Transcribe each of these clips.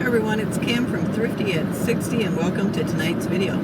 everyone, it's Kim from Thrifty at 60 and welcome to tonight's video.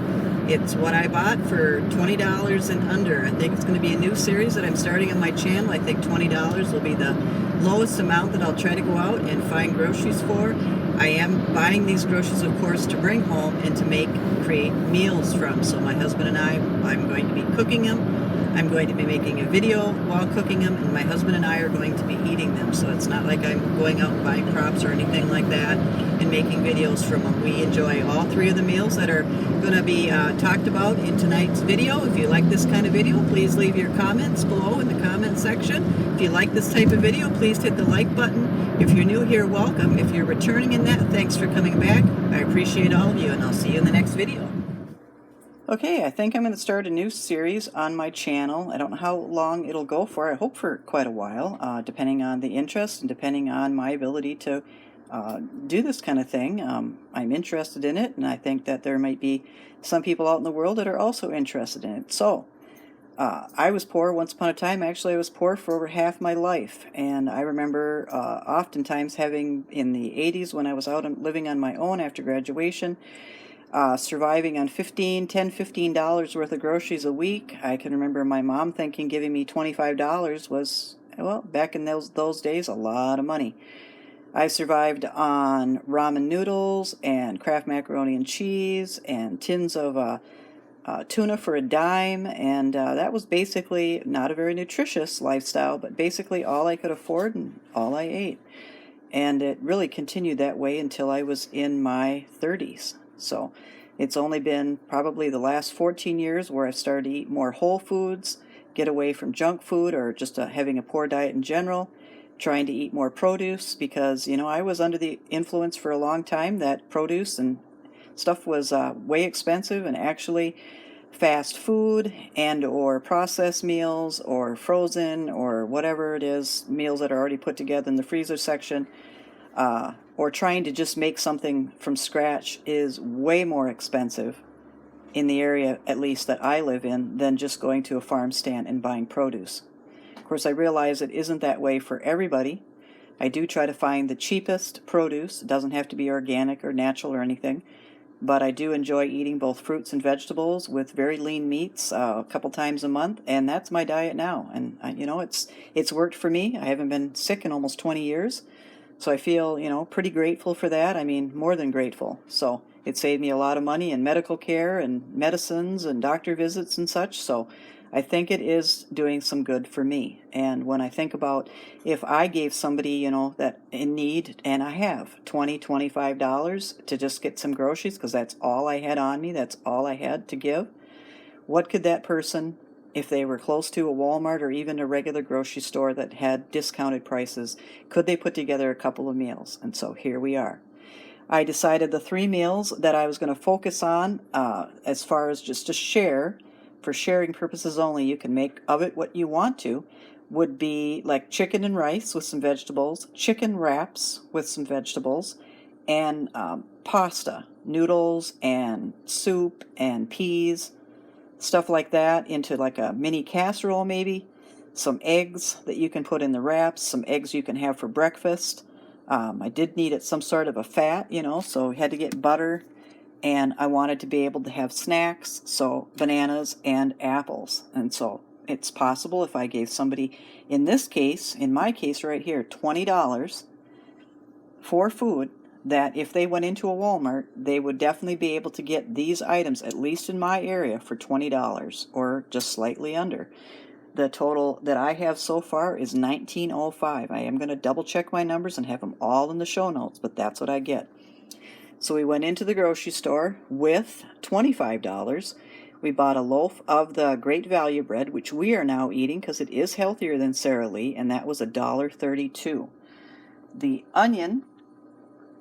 It's what I bought for $20 and under. I think it's going to be a new series that I'm starting on my channel. I think $20 will be the lowest amount that I'll try to go out and find groceries for. I am buying these groceries, of course, to bring home and to create meals from. So my husband and I'm going to be cooking them. I'm going to be making a video while cooking them, and my husband and I are going to be eating them. So it's not like I'm going out and buying crops or anything like that and making videos from them. We enjoy all three of the meals that are going to be talked about in tonight's video. If you like this kind of video, please leave your comments below in the comment section. If you like this type of video, please hit the like button. If you're new here, welcome. If you're returning in that, thanks for coming back. I appreciate all of you, and I'll see you in the next video. Okay, I think I'm going to start a new series on my channel. I don't know how long it'll go for. I hope for quite a while, depending on the interest and depending on my ability to do this kind of thing. I'm interested in it, and I think that there might be some people out in the world that are also interested in it. So, I was poor once upon a time. Actually, I was poor for over half my life, and I remember oftentimes having, in the 80s when I was out and living on my own after graduation, surviving on $15 worth of groceries a week. I can remember my mom thinking giving me $25 was, well, back in those days, a lot of money. I survived on ramen noodles and Kraft macaroni and cheese and tins of tuna for a dime, and that was basically not a very nutritious lifestyle, but basically all I could afford and all I ate. And it really continued that way until I was in my 30s. So it's only been probably the last 14 years where I've started to eat more whole foods, get away from junk food or just having a poor diet in general, trying to eat more produce because, you know, I was under the influence for a long time that produce and stuff was way expensive, and actually fast food and or processed meals or frozen or whatever it is, meals that are already put together in the freezer section, or trying to just make something from scratch is way more expensive in the area, at least that I live in, than just going to a farm stand and buying produce. Of course, I realize it isn't that way for everybody. I do try to find the cheapest produce. It doesn't have to be organic or natural or anything, but I do enjoy eating both fruits and vegetables with very lean meats a couple times a month, and that's my diet now. And you know, it's worked for me. I haven't been sick in almost 20 years. So I feel, you know, pretty grateful for that. I mean, more than grateful. So it saved me a lot of money in medical care and medicines and doctor visits and such. So I think it is doing some good for me. And when I think about if I gave somebody, you know, that in need, and I have $20, $25 to just get some groceries because that's all I had on me, that's all I had to give, what could that person, if they were close to a Walmart or even a regular grocery store that had discounted prices, could they put together a couple of meals? And so here we are. I decided the 3 meals that I was going to focus on as far as just to share, for sharing purposes only, you can make of it what you want to, would be like chicken and rice with some vegetables, chicken wraps with some vegetables, and pasta, noodles and soup and peas, stuff like that, into like a mini casserole maybe, some eggs that you can put in the wraps, some eggs you can have for breakfast. I did need it some sort of a fat, you know, so we had to get butter, and I wanted to be able to have snacks, so bananas and apples. And so it's possible if I gave somebody, in this case, in my case right here, $20 for food, that if they went into a Walmart, they would definitely be able to get these items, at least in my area, for $20 or just slightly under. The total that I have so far is $19.05. I am going to double check my numbers and have them all in the show notes, but that's what I get. So we went into the grocery store with $25. We bought a loaf of the Great Value bread, which we are now eating because it is healthier than Sara Lee, and that was $1.32. The onion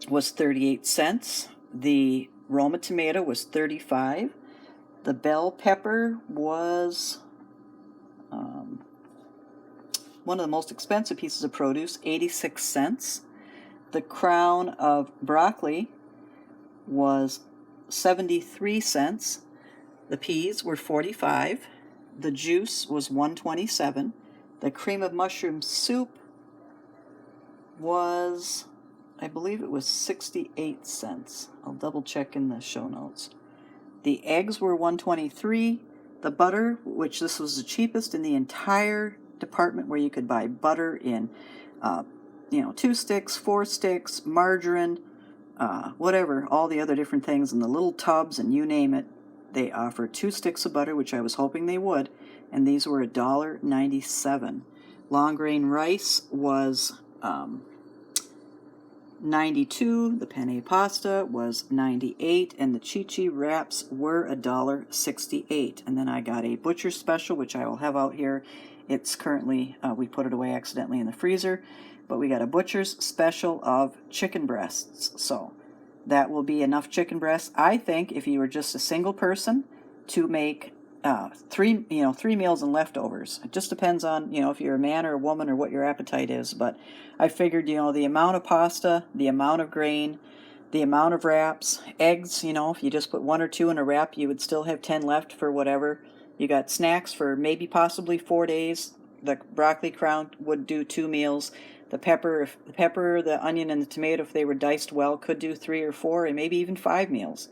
was 38 cents. The Roma tomato was 35. The bell pepper was one of the most expensive pieces of produce, 86 cents. The crown of broccoli was 73 cents. The peas were 45. The juice was 127. The cream of mushroom soup was I believe it was 68 cents. I'll double check in the show notes. The eggs were $1.23. The butter, which this was the cheapest in the entire department where you could buy butter in, 2 sticks, 4 sticks, margarine, whatever, all the other different things in the little tubs and you name it. They offer 2 sticks of butter, which I was hoping they would, and these were $1.97. Long grain rice was 92, the penne pasta was 98, and the chi-chi wraps were $1.68. And then I got a butcher special, which I will have out here. It's currently, we put it away accidentally in the freezer, but we got a butcher's special of chicken breasts. So that will be enough chicken breasts, I think, if you were just a single person, to make three meals and leftovers. It just depends on, if you're a man or a woman or what your appetite is. But I figured, the amount of pasta, the amount of grain, the amount of wraps, eggs, if you just put 1 or 2 in a wrap, you would still have 10 left for whatever. You got snacks for maybe possibly 4 days. The broccoli crown would do 2 meals. The pepper, the onion, and the tomato, if they were diced well, could do 3 or 4 and maybe even 5 meals.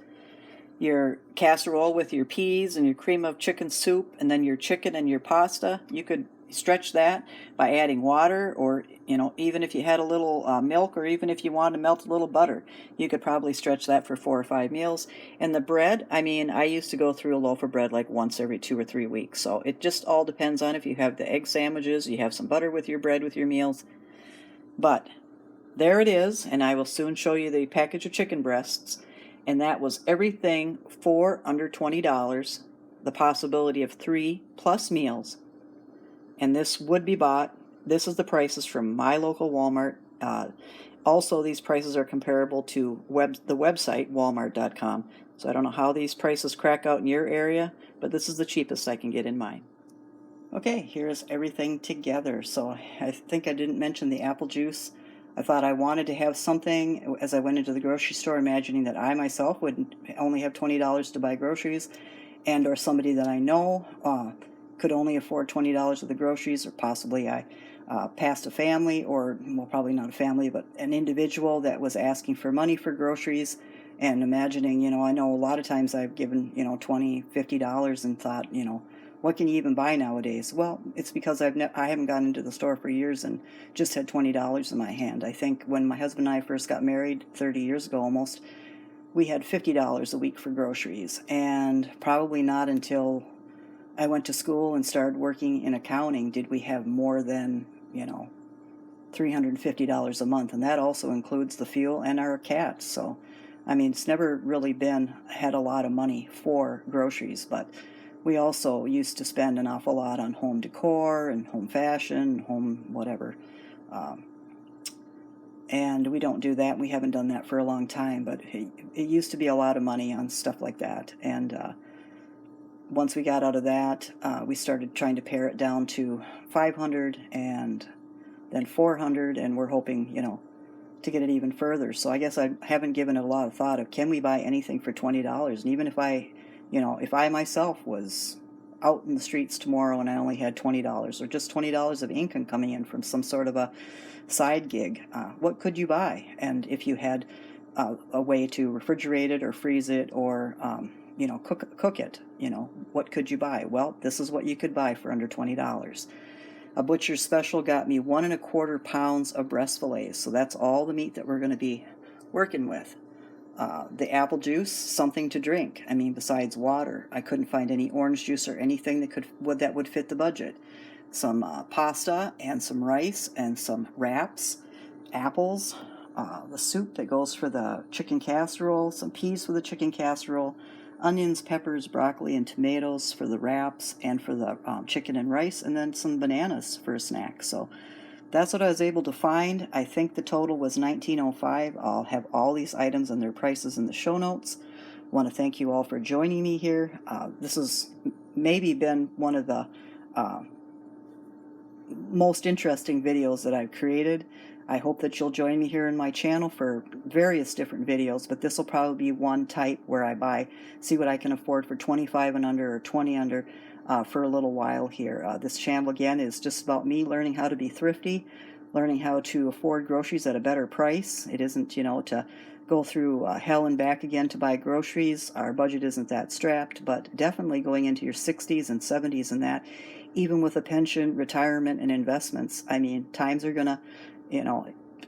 Your casserole with your peas and your cream of chicken soup, and then your chicken and your pasta, you could stretch that by adding water, or even if you had a little milk, or even if you wanted to melt a little butter, you could probably stretch that for 4 or 5 meals. And the bread, I used to go through a loaf of bread like once every 2 or 3 weeks. So it just all depends on if you have the egg sandwiches, you have some butter with your bread with your meals. But there it is, and I will soon show you the package of chicken breasts. And that was everything for under $20, the possibility of 3+ meals. And this would be bought. This is the prices from my local Walmart. Also, these prices are comparable to the website, walmart.com. So I don't know how these prices crack out in your area, but this is the cheapest I can get in mine. Okay, here's everything together. So I think I didn't mention the apple juice. I thought I wanted to have something as I went into the grocery store, imagining that I myself would only have $20 to buy groceries, and or somebody that I know could only afford $20 of the groceries, or possibly I passed a family, or, well, probably not a family, but an individual that was asking for money for groceries, and imagining, I know a lot of times I've given, $20, $50 and thought, what can you even buy nowadays? Well, it's because I haven't gone into the store for years and just had $20 in my hand. I think when my husband and I first got married 30 years ago almost, we had $50 a week for groceries. And probably not until I went to school and started working in accounting did we have more than, $350 a month. And that also includes the fuel and our cats. So, it's never really had a lot of money for groceries, but we also used to spend an awful lot on home decor and home fashion, home whatever. And we don't do that. We haven't done that for a long time, but it used to be a lot of money on stuff like that. And once we got out of that, we started trying to pare it down to $500 and then $400, and we're hoping, to get it even further. So I guess I haven't given it a lot of thought of, can we buy anything for $20? And even if I myself was out in the streets tomorrow and I only had $20 or just $20 of income coming in from some sort of a side gig, what could you buy? And if you had a way to refrigerate it or freeze it or, cook it, what could you buy? Well, this is what you could buy for under $20. A butcher's special got me 1 1/4 pounds of breast fillets. So that's all the meat that we're going to be working with. The apple juice, something to drink. Besides water, I couldn't find any orange juice or anything that would fit the budget. Some pasta and some rice and some wraps, apples, the soup that goes for the chicken casserole, some peas for the chicken casserole, onions, peppers, broccoli, and tomatoes for the wraps and for the chicken and rice, and then some bananas for a snack. So that's what I was able to find. I think the total was $19.05. I'll have all these items and their prices in the show notes. I want to thank you all for joining me here. This has maybe been one of the most interesting videos that I've created. I hope that you'll join me here in my channel for various different videos, but this will probably be one type where I see what I can afford for 25 and under or 20 under. For a little while here. This channel, again, is just about me learning how to be thrifty, learning how to afford groceries at a better price. It isn't, to go through hell and back again to buy groceries. Our budget isn't that strapped, but definitely going into your 60s and 70s and that, even with a pension, retirement, and investments. I mean, times are going to, you know,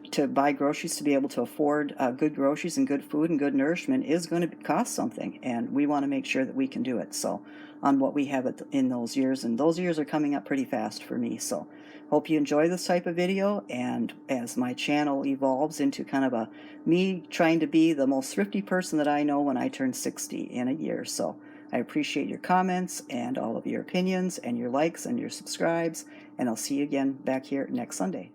to buy groceries, to be able to afford good groceries and good food and good nourishment is going to cost something, and we want to make sure that we can do it. So on what we have in those years, and those years are coming up pretty fast for me. So hope you enjoy this type of video, and as my channel evolves into kind of a me trying to be the most thrifty person that I know when I turn 60 in a year. So I appreciate your comments and all of your opinions and your likes and your subscribes, and I'll see you again back here next Sunday.